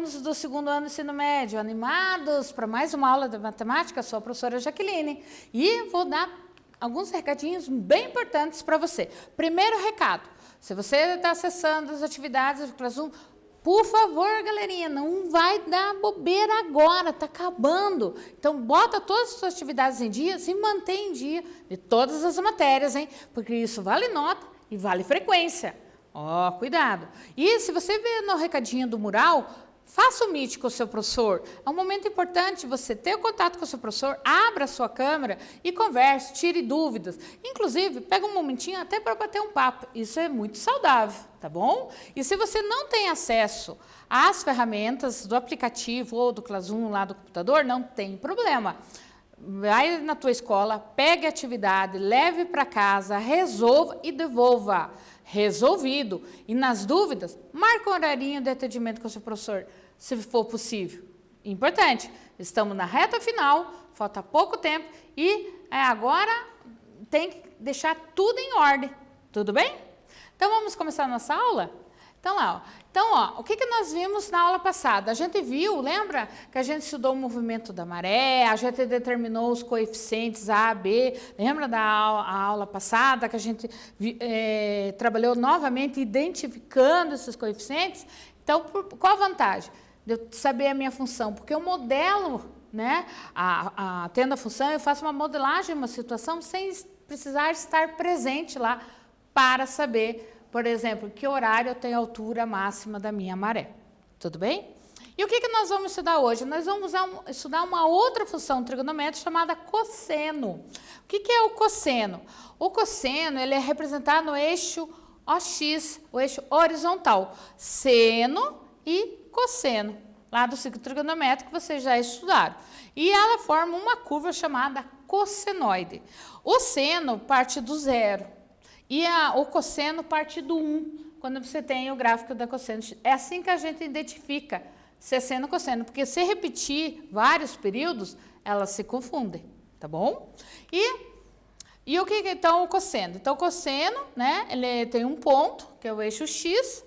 alunos do segundo ano do ensino médio, animados para mais uma aula de matemática? Sou a professora Jaqueline e vou dar alguns recadinhos bem importantes para você. Primeiro recado, se você está acessando as atividades do Classroom, por favor, galerinha, não vai dar bobeira agora, está acabando. Então, bota todas as suas atividades em dia e mantém em dia de todas as matérias, hein? Porque isso vale nota e vale frequência. Ó, cuidado. E se você vê no recadinho do mural, faça o meet com o seu professor. É um momento importante você ter o contato com o seu professor, abra a sua câmera e converse, tire dúvidas. Inclusive, pega um momentinho até para bater um papo. Isso é muito saudável, tá bom? E se você não tem acesso às ferramentas do aplicativo ou do Classroom lá do computador, não tem problema. Vai na tua escola, pegue a atividade, leve para casa, resolva e devolva. Resolvido. E nas dúvidas, marca um horarinho de atendimento com o seu professor, se for possível. Importante, estamos na reta final, falta pouco tempo e agora tem que deixar tudo em ordem. Tudo bem? Então vamos começar a nossa aula? Então, o que nós vimos na aula passada? A gente viu, lembra que a gente estudou o movimento da maré, a gente determinou os coeficientes A, B, lembra da aula passada que a gente trabalhou novamente identificando esses coeficientes? Então, qual a vantagem de eu saber a minha função? Porque eu modelo, né, tendo a função, eu faço uma modelagem de uma situação sem precisar estar presente lá para saber, por exemplo, que horário eu tenho a altura máxima da minha maré. Tudo bem? E o que nós vamos estudar hoje? Nós vamos estudar uma outra função trigonométrica chamada cosseno. O que é o cosseno? O cosseno ele é representado no eixo OX, o eixo horizontal. Seno e cosseno, lá do ciclo trigonométrico que vocês já estudaram. E ela forma uma curva chamada cossenoide. O seno parte do zero. E o cosseno parte do 1, quando você tem o gráfico da cosseno. É assim que a gente identifica se é seno ou cosseno, porque se repetir vários períodos, elas se confundem, tá bom? E o que então o cosseno? Então o cosseno, né, ele tem um ponto, que é o eixo X,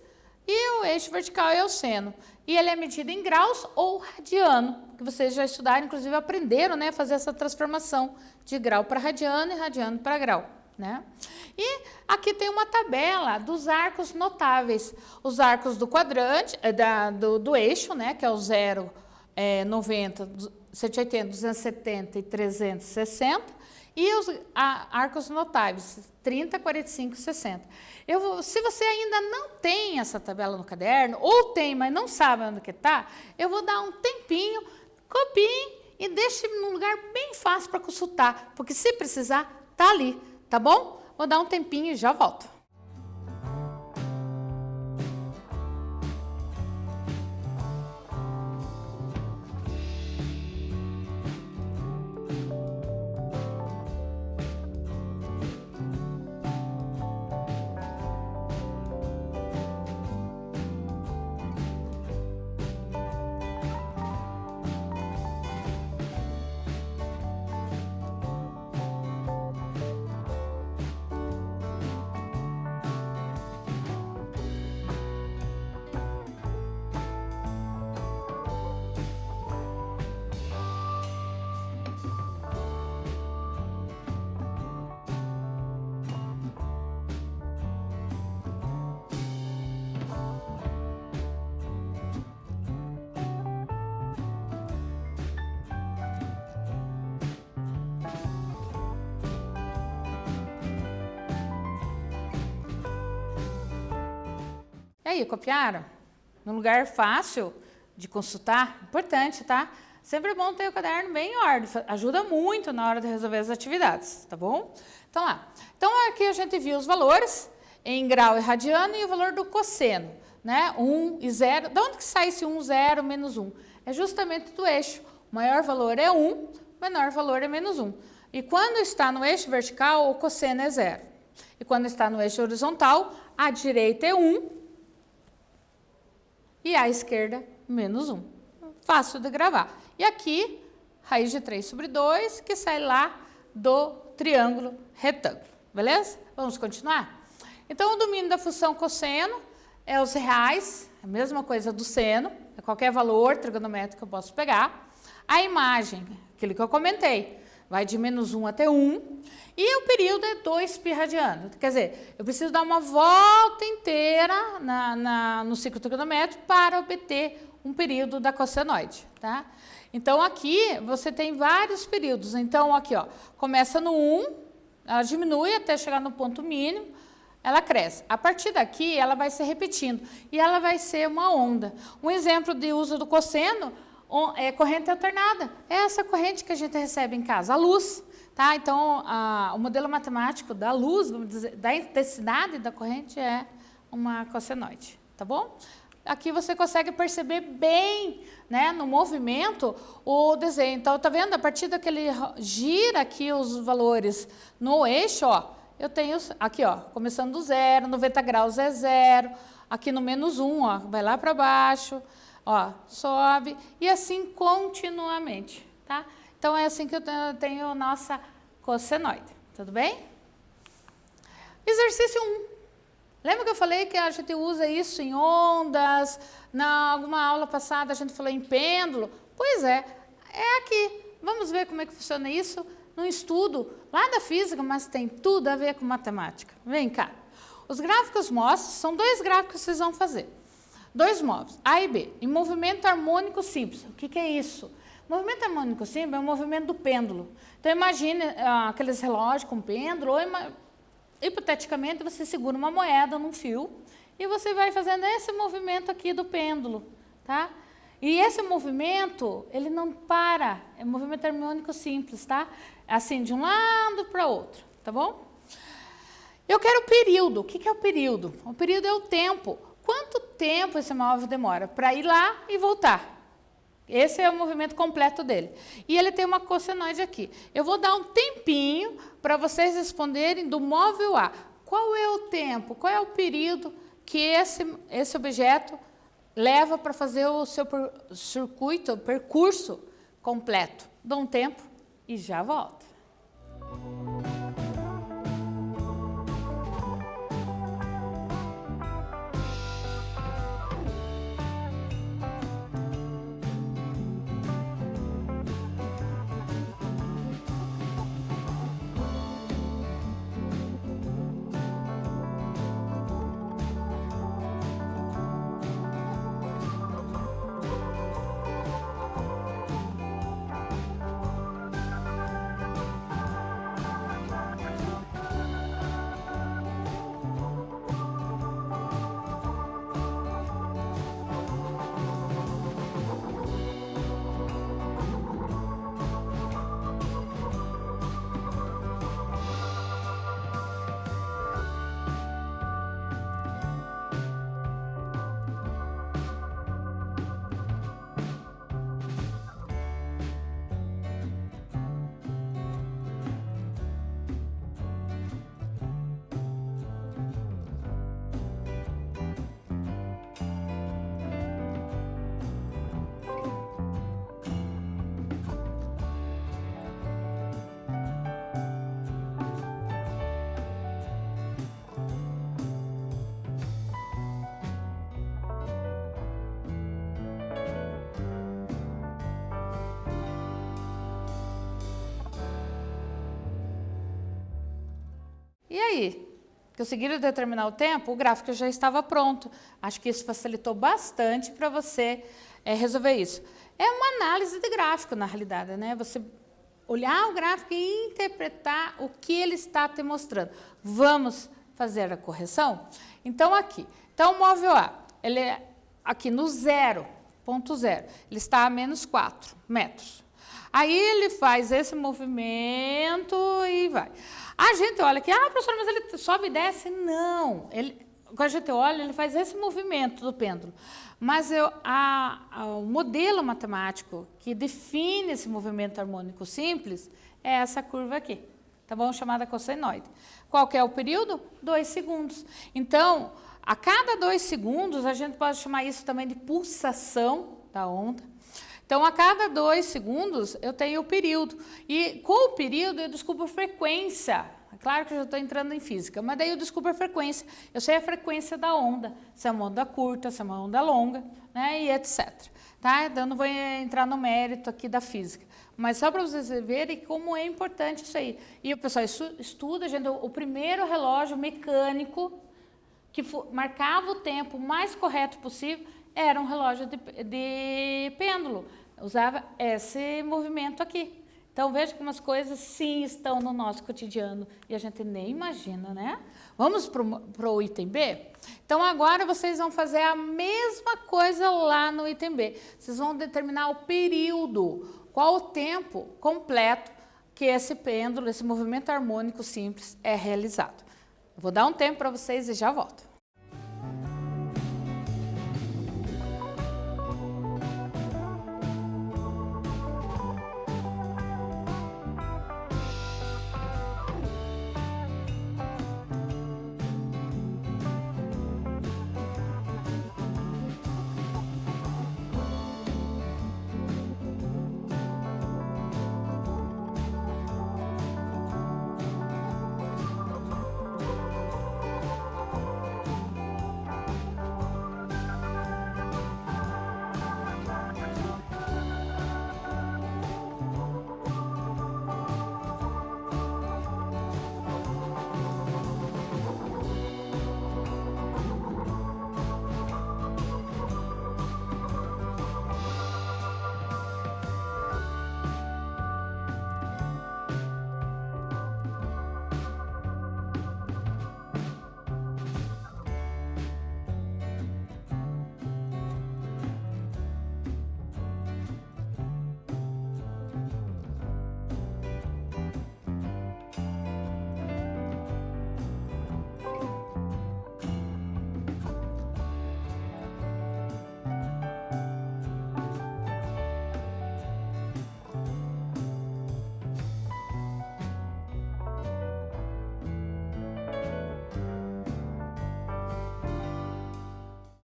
e o eixo vertical é o seno. E ele é medido em graus ou radiano, que vocês já estudaram, inclusive aprenderam, né, a fazer essa transformação de grau para radiano e radiano para grau. Né? E aqui tem uma tabela dos arcos notáveis. Os arcos do quadrante, do eixo, né, que é o 0, 90, 180, 270 e 360. E os arcos notáveis, 30, 45 e 60. Se você ainda não tem essa tabela no caderno, ou tem, mas não sabe onde que está, eu vou dar um tempinho, copiem e deixe num lugar bem fácil para consultar, porque se precisar, está ali. Tá bom? Vou dar um tempinho e já volto. E aí, copiaram? Num lugar fácil de consultar? Importante, tá? Sempre é bom ter o caderno bem em ordem, ajuda muito na hora de resolver as atividades, tá bom? Então, lá. Então, aqui a gente viu os valores em grau e radiano e o valor do cosseno, né? 1 e 0. De onde que sai esse 1, 0, menos 1? É justamente do eixo. O maior valor é 1, o menor valor é menos 1. E quando está no eixo vertical, o cosseno é 0. E quando está no eixo horizontal, a direita é 1 e a esquerda menos 1. Fácil de gravar. E aqui, raiz de 3 sobre 2, que sai lá do triângulo retângulo. Beleza? Vamos continuar? Então, o domínio da função cosseno é os reais, a mesma coisa do seno, é qualquer valor trigonométrico que eu posso pegar. A imagem, aquilo que eu comentei, vai de -1 até 1. E o período é 2π radiano. Quer dizer, eu preciso dar uma volta inteira no ciclo trigonométrico para obter um período da cossenoide, tá? Então, aqui você tem vários períodos. Então, aqui, ó, começa no 1, ela diminui até chegar no ponto mínimo, ela cresce. A partir daqui, ela vai se repetindo e ela vai ser uma onda. Um exemplo de uso do cosseno é corrente alternada. É essa corrente que a gente recebe em casa, a luz. Tá? Então, o modelo matemático da luz, vamos dizer, da intensidade da corrente é uma cossenoide, tá bom? Aqui você consegue perceber bem, né, no movimento o desenho. Então, tá vendo? A partir daquele gira aqui os valores no eixo, ó, eu tenho aqui, ó, começando do 0, 90 graus é 0, aqui no -1, ó, vai lá para baixo, ó, sobe, e assim continuamente, tá? Então, é assim que eu tenho nossa cossenoide, tudo bem? Exercício 1. Lembra que eu falei que a gente usa isso em ondas? Na alguma aula passada a gente falou em pêndulo? Pois é aqui. Vamos ver como é que funciona isso num estudo lá da física, mas tem tudo a ver com matemática. Vem cá. Os gráficos mostram, são 2 gráficos que vocês vão fazer. 2 móveis, A e B, em movimento harmônico simples. O que é isso? Movimento harmônico simples é o movimento do pêndulo. Então, imagine aqueles relógios com pêndulo, ou hipoteticamente, você segura uma moeda num fio e você vai fazendo esse movimento aqui do pêndulo, tá? E esse movimento, ele não para, é um movimento harmônico simples, tá? Assim, de um lado para outro, tá bom? Eu quero o período. O que é o período? O período é o tempo. Quanto tempo esse móvel demora para ir lá e voltar? Esse é o movimento completo dele. E ele tem uma cossenoide aqui. Eu vou dar um tempinho para vocês responderem do móvel A. Qual é o tempo, qual é o período que esse objeto leva para fazer o seu circuito, o percurso completo? Dou um tempo e já volto. E aí? Conseguiram determinar o tempo? O gráfico já estava pronto. Acho que isso facilitou bastante para você resolver isso. É uma análise de gráfico, na realidade, né? Você olhar o gráfico e interpretar o que ele está te mostrando. Vamos fazer a correção? Então, aqui. Então, o móvel A, ele é aqui no 0,0. Ele está a -4 metros. Aí, ele faz esse movimento e vai. A gente olha aqui, professora, mas ele sobe e desce? Não. Quando a gente olha, ele faz esse movimento do pêndulo. Mas o modelo matemático que define esse movimento harmônico simples é essa curva aqui, tá bom? Chamada cossenoide. Qual que é o período? 2 segundos. Então, a cada 2 segundos, a gente pode chamar isso também de pulsação da onda. Então, a cada 2 segundos, eu tenho o período. E com o período, eu descubro a frequência É claro que eu já estou entrando em física, mas daí eu descubro a frequência. Eu sei a frequência da onda, se é uma onda curta, se é uma onda longa, né, e etc. Tá? Então, eu não vou entrar no mérito aqui da física, mas só para vocês verem como é importante isso aí. E o pessoal estuda, gente, o primeiro relógio mecânico que marcava o tempo mais correto possível era um relógio de pêndulo. Usava esse movimento aqui. Então, veja que umas coisas sim estão no nosso cotidiano e a gente nem imagina, né? Vamos para o item B? Então, agora vocês vão fazer a mesma coisa lá no item B. Vocês vão determinar o período, qual o tempo completo que esse pêndulo, esse movimento harmônico simples é realizado. Eu vou dar um tempo para vocês e já volto.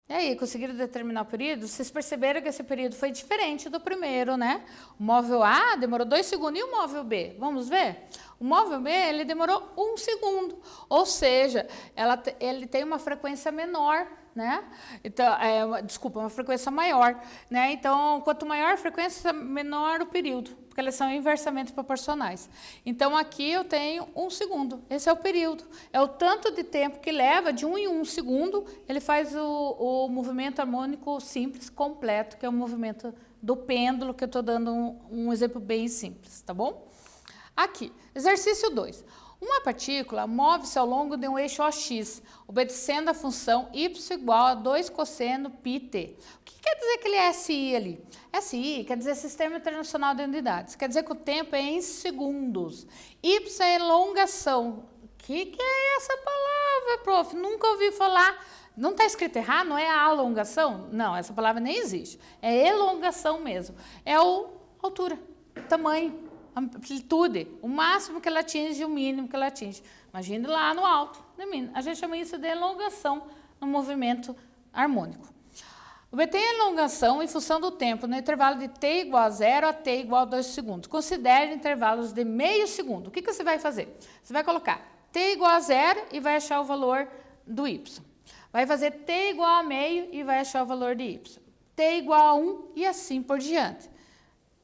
E aí, conseguiram determinar o período? Vocês perceberam que esse período foi diferente do primeiro, né? O móvel A demorou 2 segundos e o móvel B? Vamos ver? O móvel B, ele demorou 1 segundo, ou seja, ele tem uma frequência menor, né? Então, uma frequência maior, né? Então, quanto maior a frequência, menor o período, porque elas são inversamente proporcionais. Então, aqui eu tenho 1 segundo, esse é o período, é o tanto de tempo que leva, de 1 em 1 segundo, ele faz o movimento harmônico simples completo, que é o movimento do pêndulo, que eu estou dando um exemplo bem simples, tá bom? Aqui, exercício 2. Uma partícula move-se ao longo de um eixo OX, obedecendo a função y igual a 2 cosseno πt. O que quer dizer aquele SI ali? SI quer dizer Sistema Internacional de Unidades, quer dizer que o tempo é em segundos. Y é elongação. O que é essa palavra, prof? Nunca ouvi falar. Não está escrito errado? Não é a alongação? Não, essa palavra nem existe. É elongação mesmo. É a altura, tamanho, amplitude, o máximo que ela atinge e o mínimo que ela atinge. Imagine lá no alto. A gente chama isso de elongação no movimento harmônico. Obtém a elongação em função do tempo no intervalo de t igual a 0 a t igual a 2 segundos. Considere intervalos de meio segundo. O que você vai fazer? Você vai colocar t igual a 0 e vai achar o valor do y. Vai fazer t igual a meio e vai achar o valor de y. T igual a 1 e assim por diante.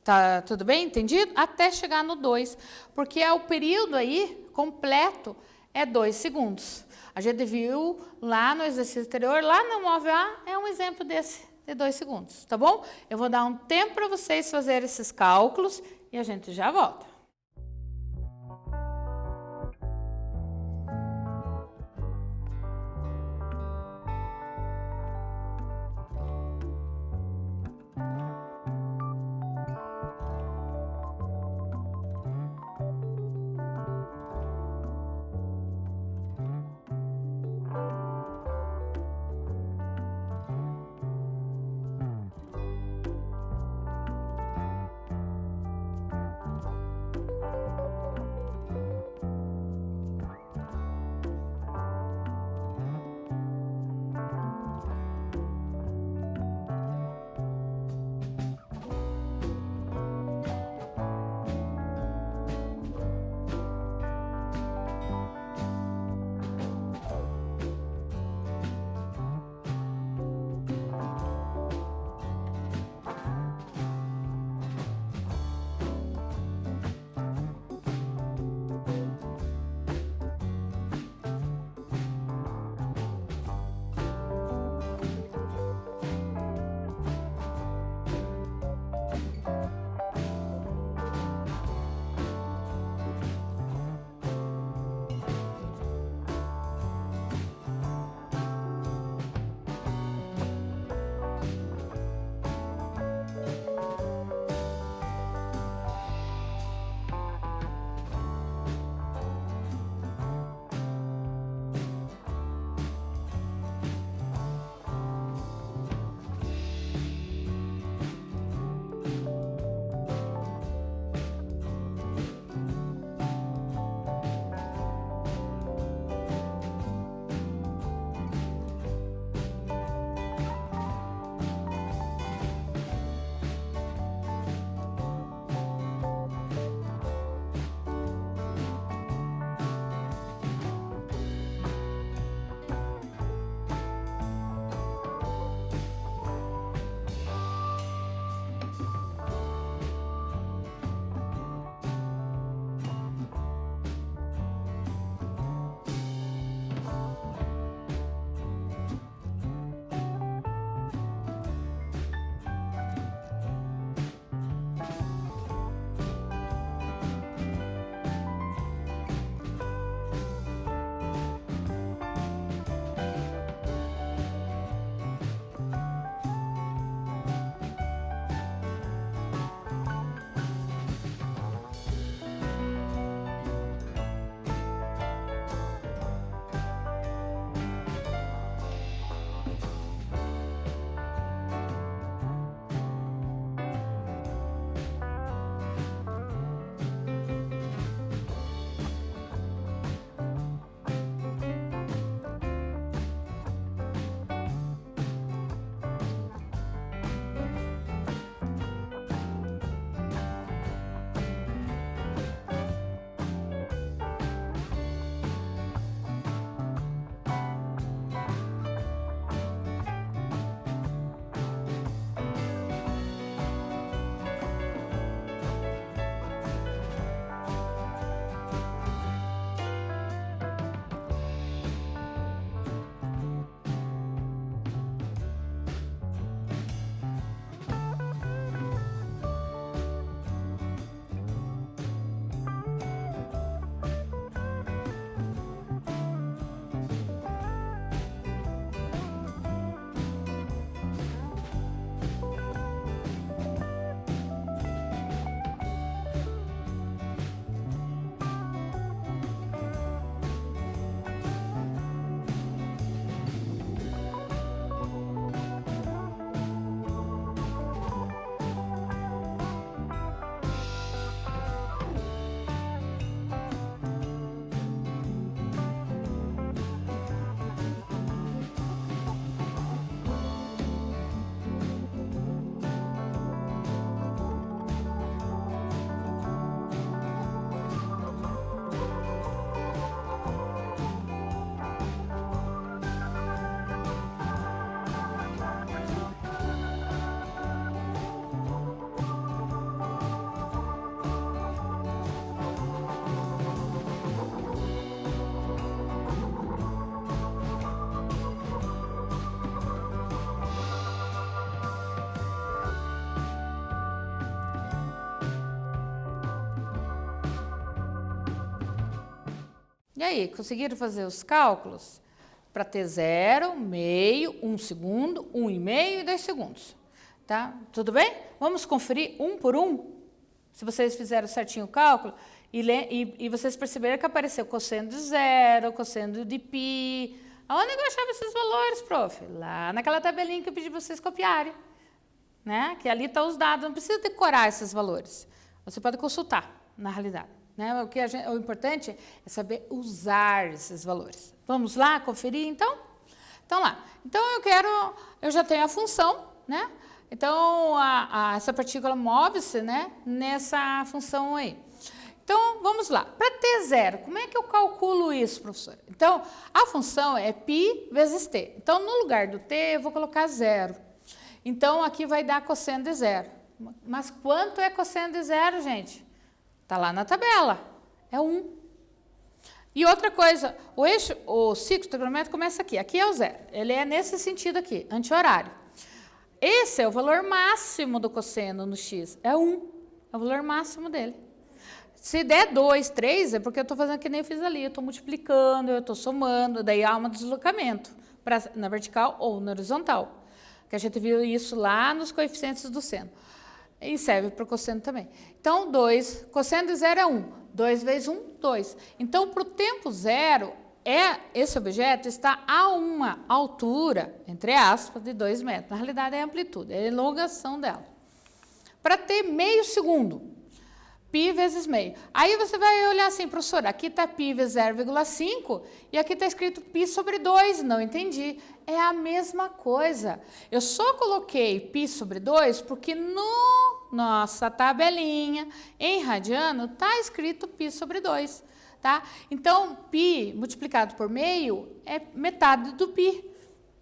Tá tudo bem? Entendido? Até chegar no 2, porque é o período aí completo é 2 segundos. A gente viu lá no exercício anterior, lá no móvel A, é um exemplo desse, de 2 segundos, tá bom? Eu vou dar um tempo para vocês fazerem esses cálculos e a gente já volta. E aí, conseguiram fazer os cálculos? Para ter 0, meio, 1 segundo, 1,5 e 2 segundos. Tá? Tudo bem? Vamos conferir um por um? Se vocês fizeram certinho o cálculo e vocês perceberam que apareceu cosseno de 0, cosseno de π. Aonde eu achava esses valores, prof? Lá naquela tabelinha que eu pedi para vocês copiarem. Né? Que ali estão os dados, não precisa decorar esses valores. Você pode consultar, na realidade. Né? O importante é saber usar esses valores. Vamos lá conferir, então? Então, lá. Então, eu já tenho a função, né? Então, essa partícula move-se, né, nessa função aí. Então, vamos lá. Para t 0, como é que eu calculo isso, professora? Então, a função é π vezes t. Então, no lugar do t, eu vou colocar 0. Então, aqui vai dar cosseno de 0. Mas quanto é cosseno de 0, gente? Está lá na tabela. É 1. E outra coisa, o ciclo trigonométrico começa aqui. Aqui é o 0. Ele é nesse sentido aqui, anti-horário. Esse é o valor máximo do cosseno no x. É 1. É o valor máximo dele. Se der 2, 3, é porque eu estou fazendo que nem eu fiz ali. Eu estou multiplicando, eu estou somando. Daí há um deslocamento na vertical ou na horizontal. Que a gente viu isso lá nos coeficientes do seno. E serve para o cosseno também. Então, 2, cosseno de 0 é 1. 2 vezes 1, 2. Então, para o tempo 0, esse objeto está a uma altura, entre aspas, de 2 metros. Na realidade, é a amplitude, é a elongação dela. Para ter meio segundo, π vezes meio. Aí você vai olhar assim, professora, aqui está π vezes 0,5 e aqui está escrito π sobre 2. Não entendi. É a mesma coisa. Eu só coloquei π sobre 2 porque nossa tabelinha, em radiano, está escrito π sobre 2. Tá? Então, π multiplicado por meio é metade do π.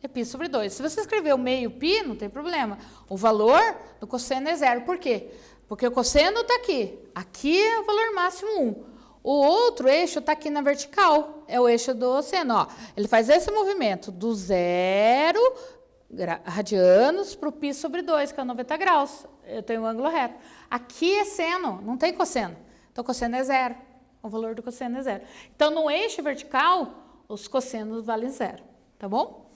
É π sobre 2. Se você escrever o meio π, não tem problema. O valor do cosseno é 0. Por quê? Porque o cosseno está aqui. Aqui é o valor máximo 1. O outro eixo está aqui na vertical. É o eixo do seno. Ó. Ele faz esse movimento do 0 radianos para o π sobre 2, que é 90 graus. Eu tenho um ângulo reto. Aqui é seno, não tem cosseno. Então, o cosseno é 0. O valor do cosseno é 0. Então, no eixo vertical, os cossenos valem 0. Tá bom?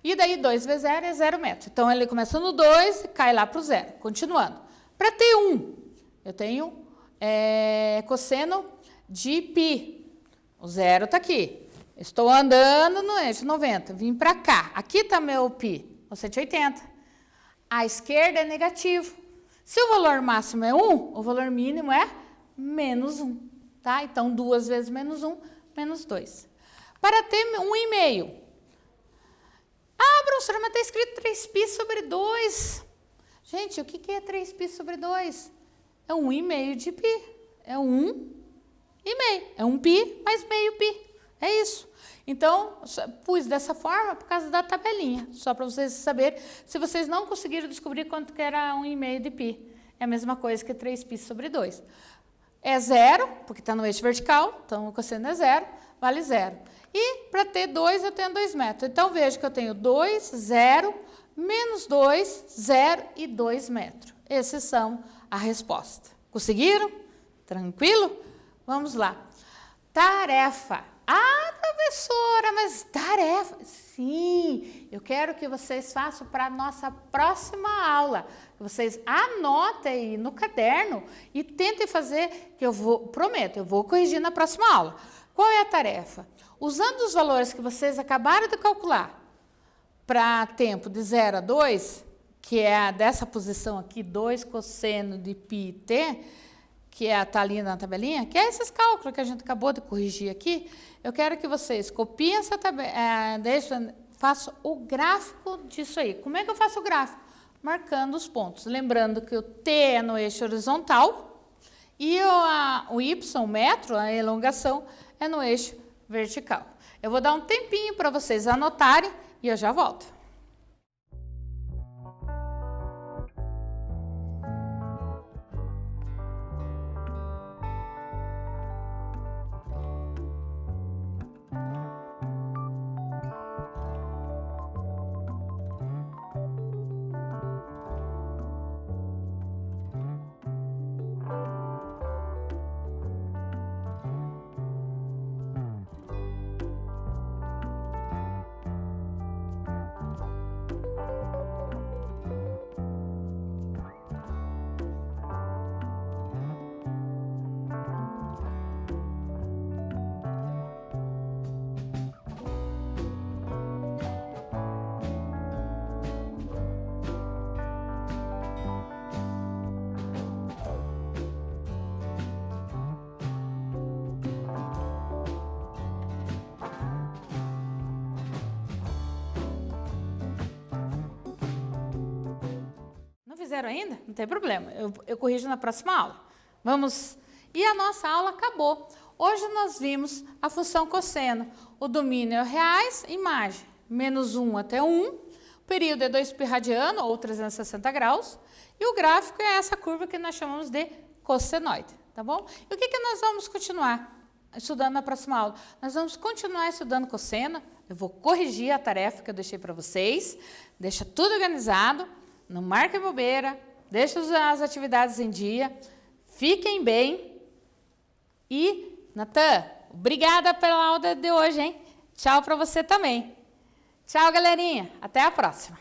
E daí, 2 vezes 0 é 0 metro. Então, ele começa no 2 e cai lá para o 0. Continuando. Para ter 1, eu tenho cosseno de π. O 0 está aqui. Estou andando no eixo 90. Vim para cá. Aqui está meu π, o 180. À esquerda é negativo. Se o valor máximo é 1, o valor mínimo é menos 1. Tá? Então, 2 vezes menos 1, menos 2. Para ter 1,5. Ah, professora, mas está escrito 3π sobre 2. Gente, o que é 3π sobre 2? É 1,5 de π. É 1,5. É 1π mais meio π. É isso. Então, pus dessa forma por causa da tabelinha. Só para vocês saberem, se vocês não conseguiram descobrir quanto que era 1,5 de π. É a mesma coisa que 3π sobre 2. É 0, porque está no eixo vertical, então o cosseno é 0, vale 0. E para ter 2, eu tenho 2 metros. Então, veja que eu tenho 2, 0, menos 2, 0 e 2 metros. Esses são a resposta. Conseguiram? Tranquilo? Vamos lá. Tarefa. Ah, professora, mas tarefa? Sim, eu quero que vocês façam para a nossa próxima aula. Que vocês anotem aí no caderno e tentem fazer, que prometo, eu vou corrigir na próxima aula. Qual é a tarefa? Usando os valores que vocês acabaram de calcular para tempo de 0 a 2, que é dessa posição aqui, 2 cosseno de πt, que está ali na tabelinha, que é esses cálculos que a gente acabou de corrigir aqui, eu quero que vocês copiem essa tabela, façam o gráfico disso aí. Como é que eu faço o gráfico? Marcando os pontos. Lembrando que o T é no eixo horizontal e o Y, o metro, a elongação, é no eixo vertical. Eu vou dar um tempinho para vocês anotarem e eu já volto. fizeram ainda, não tem problema, eu corrijo na próxima aula. Vamos... E a nossa aula acabou. Hoje nós vimos a função cosseno. O domínio é reais, imagem, menos 1 até 1. O período é 2π radiano, ou 360 graus. E o gráfico é essa curva que nós chamamos de cossenoide, tá bom? E o que nós vamos continuar estudando na próxima aula? Nós vamos continuar estudando cosseno. Eu vou corrigir a tarefa que eu deixei para vocês. Deixa tudo organizado, não marque bobeira, deixa as atividades em dia. Fiquem bem. E, Natan, obrigada pela aula de hoje, hein? Tchau para você também. Tchau, galerinha. Até a próxima.